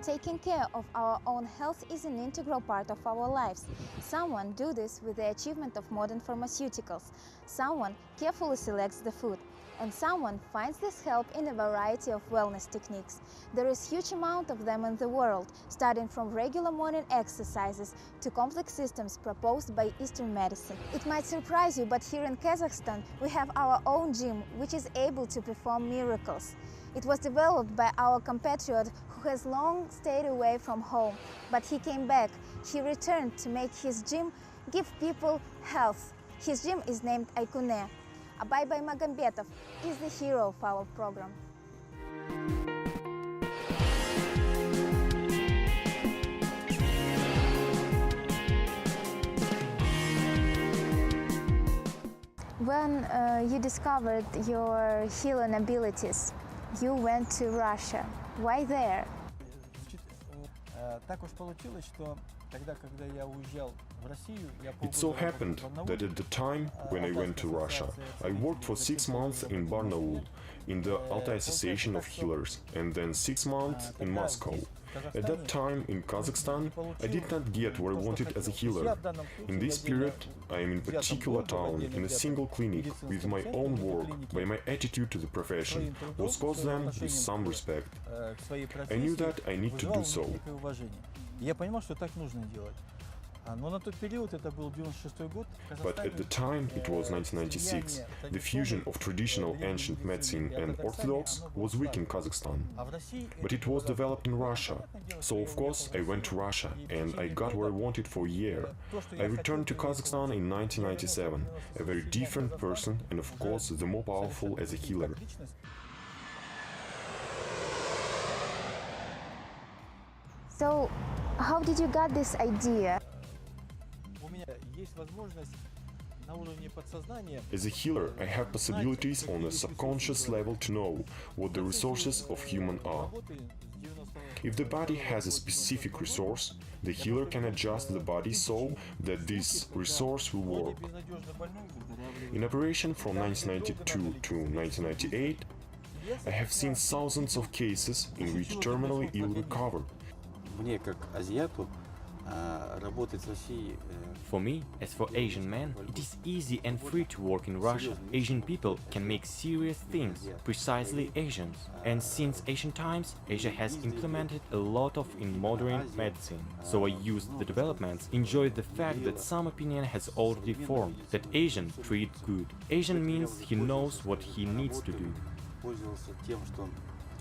Taking care of our own health is an integral part of our lives. Someone do this with the achievement of modern pharmaceuticals. Someone carefully selects the food. And someone finds this help in a variety of wellness techniques. There is huge amount of them in the world, starting from regular morning exercises to complex systems proposed by Eastern medicine. It might surprise you, but here in Kazakhstan we have our own gym, which is able to perform miracles. It was developed by our compatriot who has long stayed away from home, but he came back. He returned to make his gym give people health. His gym is named AIKUNE. Abay Magambetov is the hero of our program. When you discovered your healing abilities, you went to Russia. Why there? It so happened that at the time when I went to Russia, I worked for 6 months in Barnaul, in the Altai Association of Healers, and then 6 months in Moscow. At that time, in Kazakhstan, I did not get what I wanted as a healer. In this period, I am in particular town, in a single clinic, with my own work, by my attitude to the profession, was caused them with some respect. I knew that I need to do so. But at the time, it was 1996, the fusion of traditional ancient medicine and orthodox was weak in Kazakhstan. But it was developed in Russia. So of course I went to Russia and I got what I wanted for a year. I returned to Kazakhstan in 1997, a very different person and of course the more powerful as a healer. So, how did you get this idea? As a healer, I have possibilities on a subconscious level to know what the resources of human are. If the body has a specific resource, the healer can adjust the body so that this resource will work. In operation from 1992 to 1998, I have seen thousands of cases in which terminally ill recovered. For me, as for Asian man, it is easy and free to work in Russia. Asian people can make serious things, precisely Asians. And since ancient times, Asia has implemented a lot of in modern medicine. So I used the developments, enjoyed the fact that some opinion has already formed, that Asian treat good. Asian means he knows what he needs to do.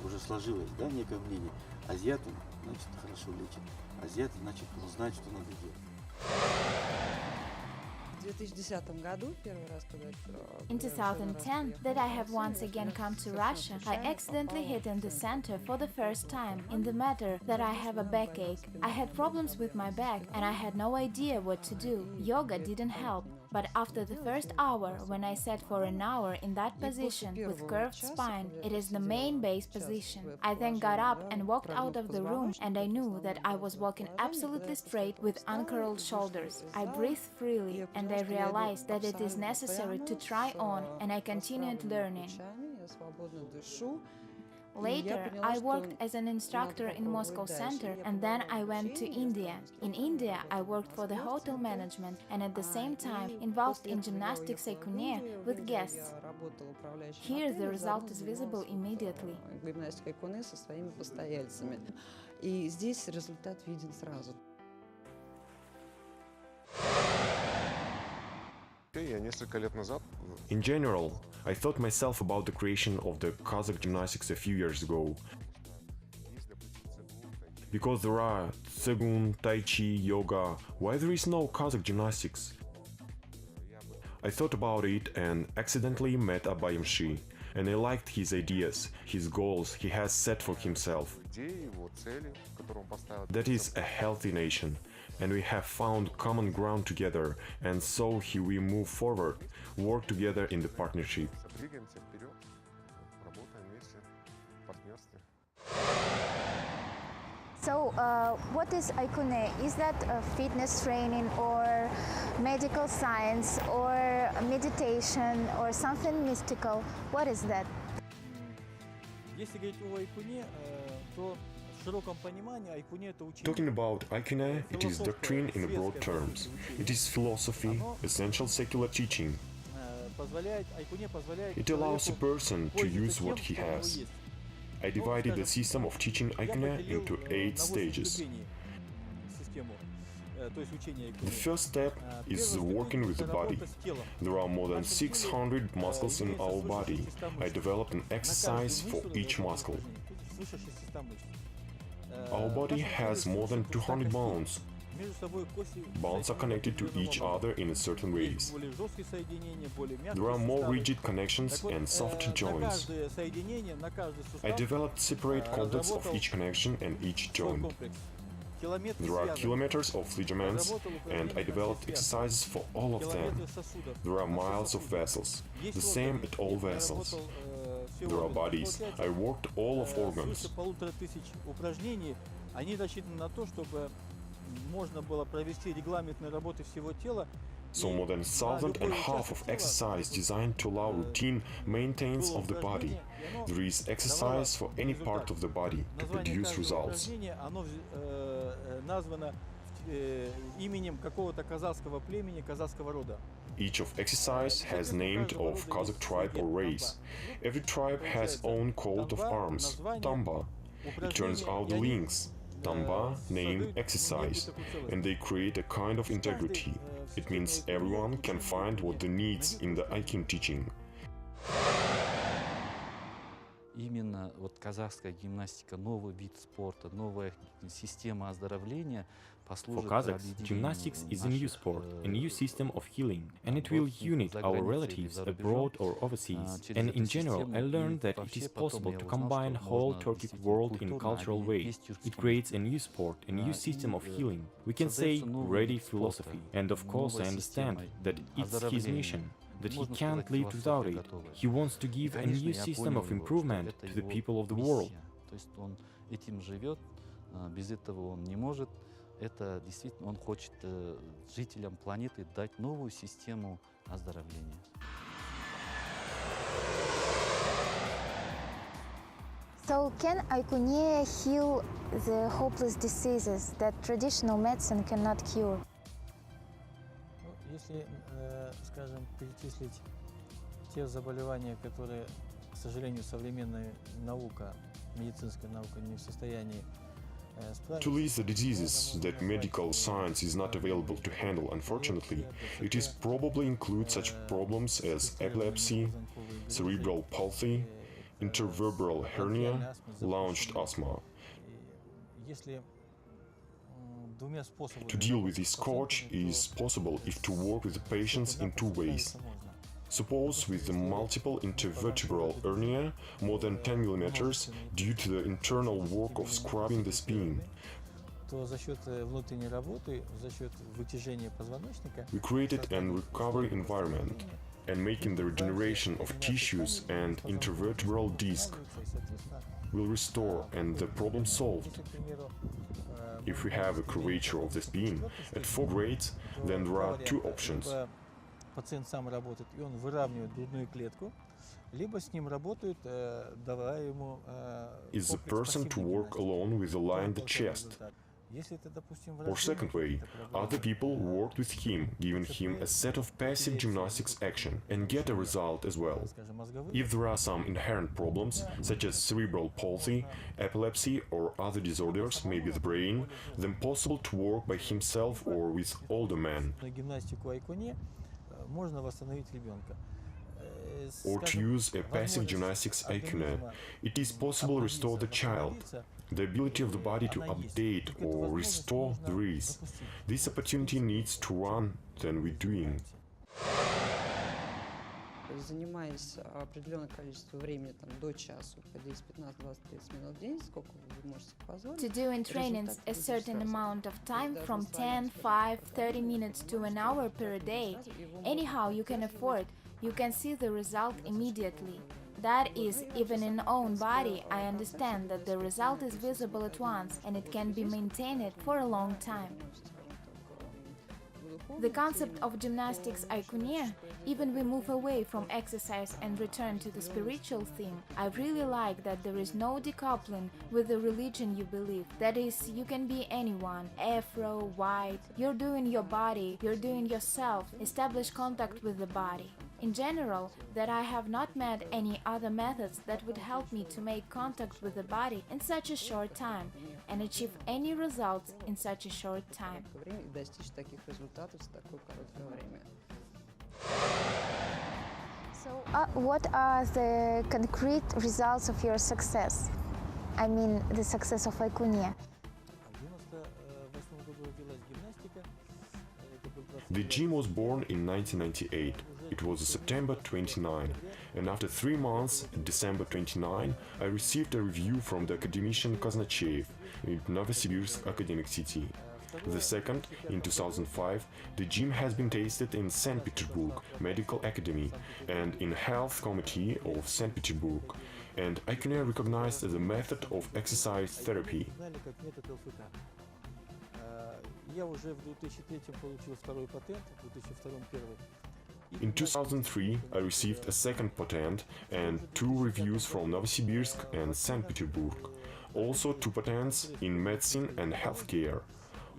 Уже сложилось, да, некое мнение. Азиат, значит, хорошо лечит. Азиат, значит, он знает, что надо делать. In 2010, that I have once again come to Russia, I accidentally hit in the center for the first time in the matter that I have a backache. I had problems with my back and I had no idea what to do. Yoga didn't help. But after the first hour, when I sat for an hour in that position with curved spine, it is the main base position. I then got up and walked out of the room and I knew that I was walking absolutely straight with uncurled shoulders. I breathed freely and I realized that it is necessary to try on, and I continued learning. Later, I worked as an instructor in Moscow Center and then I went to India. In India, I worked for the hotel management and at the same time involved in gymnastics AIKUNE with guests. Here, the result is visible immediately. In general, I thought myself about the creation of the Kazakh gymnastics a few years ago. Because there are Tsegun, Tai Chi, Yoga, why there is no Kazakh gymnastics? I thought about it and accidentally met Abayamshi, and I liked his ideas, his goals he has set for himself. That is a healthy nation, and we have found common ground together, and so here we move forward, work together in the partnership. So, what is AIKUNE? Is that fitness training or medical science or meditation or something mystical? What is that? Talking about AIKUNE, it is doctrine in broad terms. It is philosophy, essential secular teaching. It allows a person to use what he has. I divided the system of teaching AIKUNE into 8 stages. The first step is working with the body. There are more than 600 muscles in our body. I developed an exercise for each muscle. Our body has more than 200 bones. Bones are connected to each other in certain ways. There are more rigid connections and soft joints. I developed separate complexes of each connection and each joint. There are kilometers of ligaments, and I developed exercises for all of them. There are miles of vessels, the same at all vessels. There are bodies. I worked all of organs. So more than 1,500 of exercise designed to allow routine maintenance of the body. There is exercise for any part of the body to produce results. Each of exercise has named of Kazakh tribe or race. Every tribe has own coat of arms, tamba. It turns out the links. Tamba name exercise, and they create a kind of integrity. It means everyone can find what they needs in the AIKUNE teaching. Именно вот казахская гимнастика, новый вид спорта, новая система оздоровления For Kazakhs, gymnastics is a new sport, a new system of healing, and it will unite our relatives abroad or overseas. And in general, I learned that it is possible to combine whole Turkic world in cultural ways. It creates a new sport, a new system of healing. We can say ready philosophy. And of course, I understand that it's his mission, that he can't live without it. He wants to give a new system of improvement to the people of the world. Это действительно он хочет жителям планеты дать новую систему оздоровления. So can AIKUNE heal the hopeless diseases that traditional medicine cannot cure? Если, скажем, перечислить те заболевания, которые, к сожалению, современная наука, медицинская наука не в состоянии To list the diseases that medical science is not available to handle, unfortunately, it is probably include such problems as epilepsy, cerebral palsy, intervertebral hernia, launched asthma. To deal with this scourge is possible if to work with the patients in 2 ways. Suppose with the multiple intervertebral hernia, more than 10 mm, due to the internal work of scrubbing the spine. We created a recovery environment and making the regeneration of tissues and intervertebral disc will restore and the problem solved. If we have a curvature of the spine at 4 grades, then there are 2 options. Пациент сам работает, и он выравнивает грудную клетку, либо с ним работают, давая ему Is the person to work alone with a lie in the chest? Or second way, other people worked with him, giving him a set of passive gymnastics action and get a result as well. If there are some inherent problems, such as cerebral palsy, epilepsy or other disorders, maybe the brain, then possible to work by himself or with older men. Or to use a passive gymnastics AIKUNE, it is possible to restore the child. The ability of the body to update or restore there is. This opportunity needs to run than we're doing. Занимаясь определенное количество времени, там, до часу, по 10, 15, 20, 30 минут в день, сколько вы можете позволить. To do in trainings a certain amount of time from 10, 5, 30 minutes to an hour per day. Anyhow you can afford, you can see the result immediately. That is, even in own body, I understand that the result is visible at once and it can be maintained for a long time. The concept of gymnastics AIKUNE, even we move away from exercise and return to the spiritual theme, I really like that there is no decoupling with the religion you believe. That is, you can be anyone, Afro, white, you're doing your body, you're doing yourself, establish contact with the body. In general, that I have not met any other methods that would help me to make contact with the body in such a short time and achieve any results in such a short time. So, what are the concrete results of your success? I mean, the success of AIKUNE. The gym was born in 1998. It was September 29, and after 3 months, December 29, I received a review from the academician Kaznachev in Novosibirsk academic city. The second, in 2005, the gym has been tasted in St. Petersburg Medical Academy and in Health Committee of St. Petersburg, and AIKUNE recognized as a method of exercise therapy. In 2003, I received a second patent and 2 reviews from Novosibirsk and St. Petersburg. Also 2 patents in medicine and healthcare.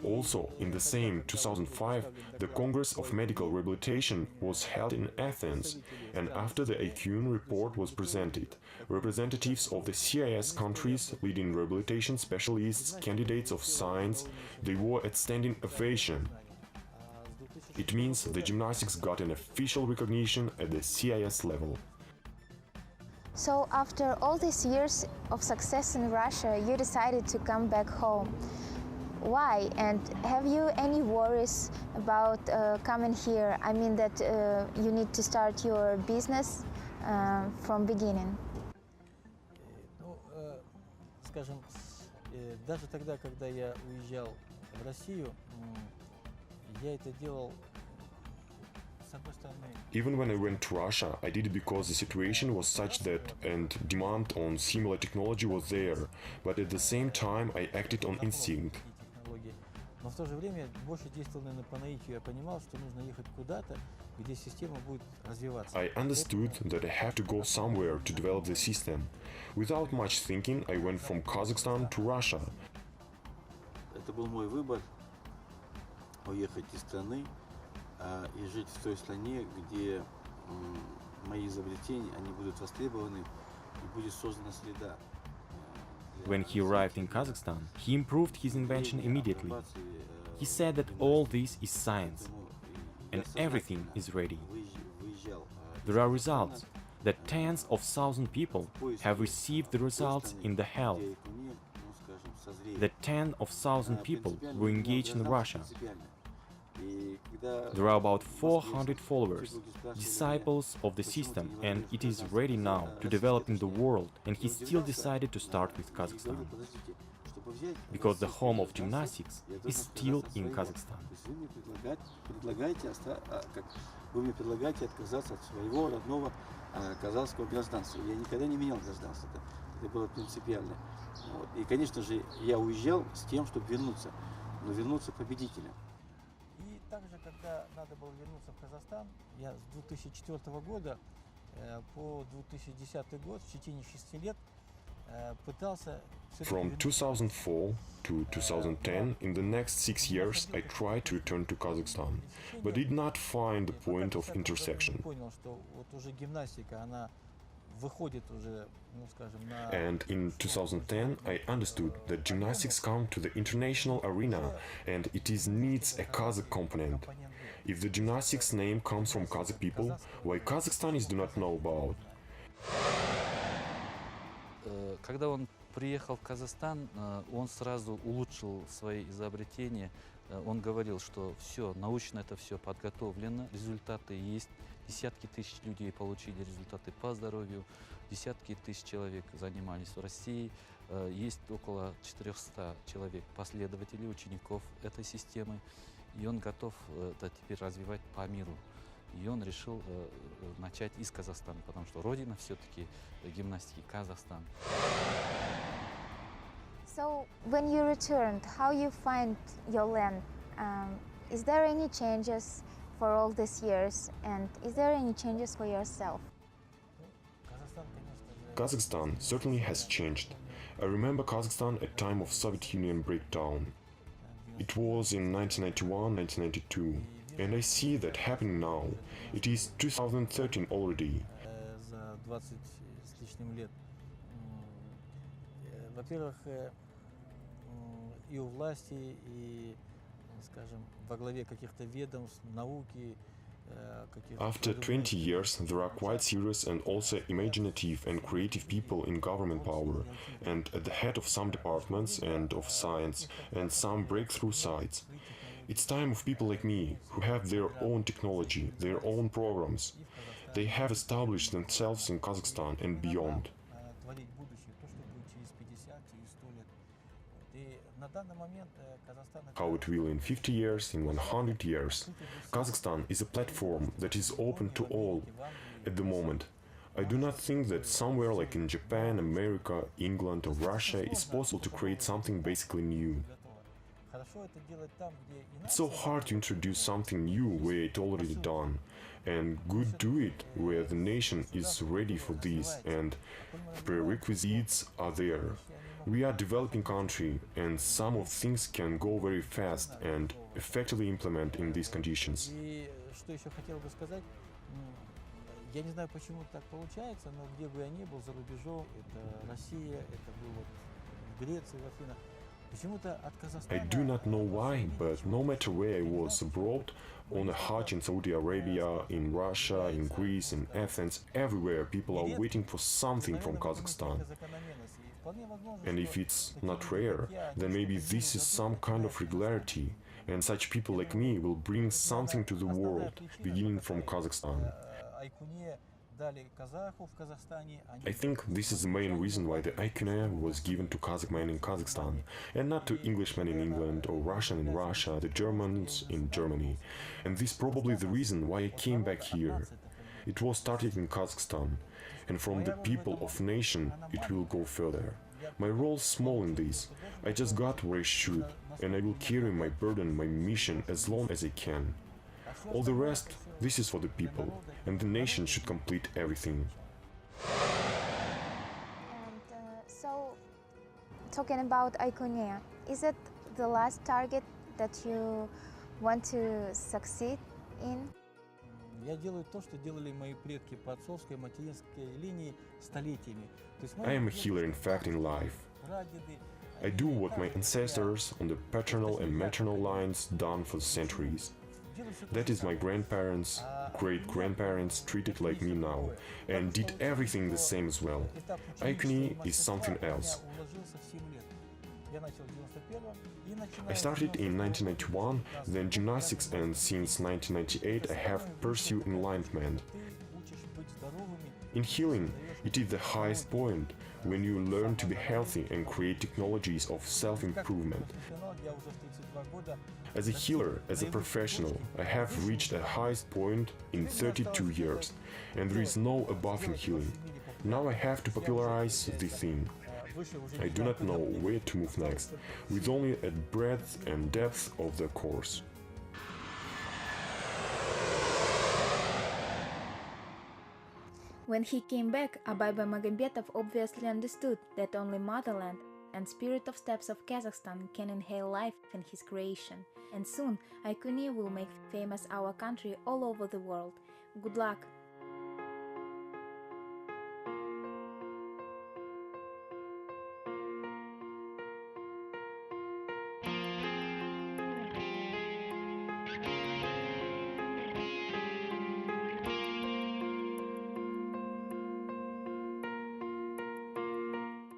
Also, in the same 2005, the Congress of Medical Rehabilitation was held in Athens, and after the AIKUNE report was presented, representatives of the CIS countries, leading rehabilitation specialists, candidates of science, they were at standing ovation. It means the gymnastics got an official recognition at the CIS level. So after all these years of success in Russia, you decided to come back home. Why? And have you any worries about coming here? I mean that you need to start your business from beginning. Скажем, даже тогда, когда я уезжал в Россию, я это делал. Even when I went to Russia, I did it because the situation was such that and demand on similar technology was there, but at the same time I acted on instinct. Но в то же время больше действовал, наверное, по наитию. Я понимал, что нужно ехать куда-то, где система будет развиваться. I understood that I have to go somewhere to develop the system. Without much thinking, I went from Kazakhstan to Russia. Это был мой выбор уехать из страны и жить в той стране, где мои изобретения, они будут востребованы и будет создана среда. When he arrived in Kazakhstan, he improved his invention immediately. He said that all this is science, and everything is ready. There are results, that tens of thousands of people have received the results in the health, that tens of thousands of people were engaged in Russia. There are about 400 followers, disciples of the system, and it is ready now to develop in the world, and he still decided to start with Kazakhstan. Because the home of gymnastics is still in Kazakhstan. Вы мне предлагаете отказаться от своего родного казахского гражданства. Я никогда не менял гражданство, это было принципиально. Вот. И, конечно же, я уезжал с тем, чтобы вернуться, но вернуться победителем. И также, когда надо было вернуться в Казахстан, я с 2004 года по 2010 год, в течение 6 лет, пытался... From 2004 to 2010, in the next 6 years, I tried to return to Kazakhstan, but did not find the point of intersection. And in 2010, I understood that gymnastics come to the international arena, and it needs a Kazakh component. If the gymnastics name comes from Kazakh people, why Kazakhstanis do not know about? Когда он приехал в Казахстан, он сразу улучшил свои изобретения. Он говорил, что все, научно это все подготовлено, результаты есть. Десятки тысяч людей получили результаты по здоровью, десятки тысяч человек занимались в России. Есть около 400 человек, последователей, учеников этой системы. И он готов это теперь развивать по миру. И он решил начать из Казахстана, потому что родина все-таки гимнастики Казахстан. So, when you returned, how you find your land? Is there any changes for all these years, and is there any changes for yourself? Kazakhstan certainly has changed. I remember Kazakhstan at time of Soviet Union breakdown. It was in 1991-1992, and I see that happening now. It is 2013 already. За 20 с лишним лет. Во-первых, и у власти, и, скажем, во главе каких-то ведомств, науки, After 20 years, there are quite serious and also imaginative and creative people in government power, and at the head of some departments and of science, and some breakthrough sites. It's time of people like me, who have their own technology, their own programs. They have established themselves in Kazakhstan and beyond. How it will in 50 years, in 100 years. Kazakhstan is a platform that is open to all at the moment. I do not think that somewhere like in Japan, America, England or Russia is possible to create something basically new. It's so hard to introduce something new where it's already done, and good do it where the nation is ready for this and prerequisites are there. We are a developing country, and some of things can go very fast and effectively implement in these conditions. Я не знаю, почему так получается, но где бы я ни был, за рубежом, это Россия, это было в Греции, в Афинах, почему-то от Казахстана... I do not know why, but no matter where I was abroad, on a Hajj in Saudi Arabia, in Russia, in Greece, in Athens, everywhere people are waiting for something from Kazakhstan. And if it's not rare, then maybe this is some kind of regularity, and such people like me will bring something to the world, beginning from Kazakhstan. I think this is the main reason why the AIKUNE was given to Kazakh men in Kazakhstan, and not to Englishmen in England or Russian in Russia, the Germans in Germany. And this is probably the reason why I came back here. It was started in Kazakhstan, and from the people of nation it will go further. My role is small in this. I just got where I should, and I will carry my burden, my mission as long as I can. All the rest, this is for the people, and the nation should complete everything. And so, talking about AIKUNE, is it the last target that you want to succeed in? Я делаю то, что делали мои предки по отцовской, материнской линии столетиями. I am a healer in fact in life. I do what my ancestors on the paternal and maternal lines done for centuries. That is my grandparents, great-grandparents treated like me now, and did everything the same as well. AIKUNE is something else. I started in 1991, then gymnastics, and since 1998 I have pursued enlightenment. In healing, it is the highest point, when you learn to be healthy and create technologies of self-improvement. As a healer, as a professional, I have reached the highest point in 32 years, and there is no above in healing. Now I have to popularize the thing. I do not know where to move next, with only a breadth and depth of the course. When he came back, Abay Magomedov obviously understood that only motherland and spirit of steppes of Kazakhstan can inhale life in his creation. And soon, AIKUNE will make famous our country all over the world. Good luck!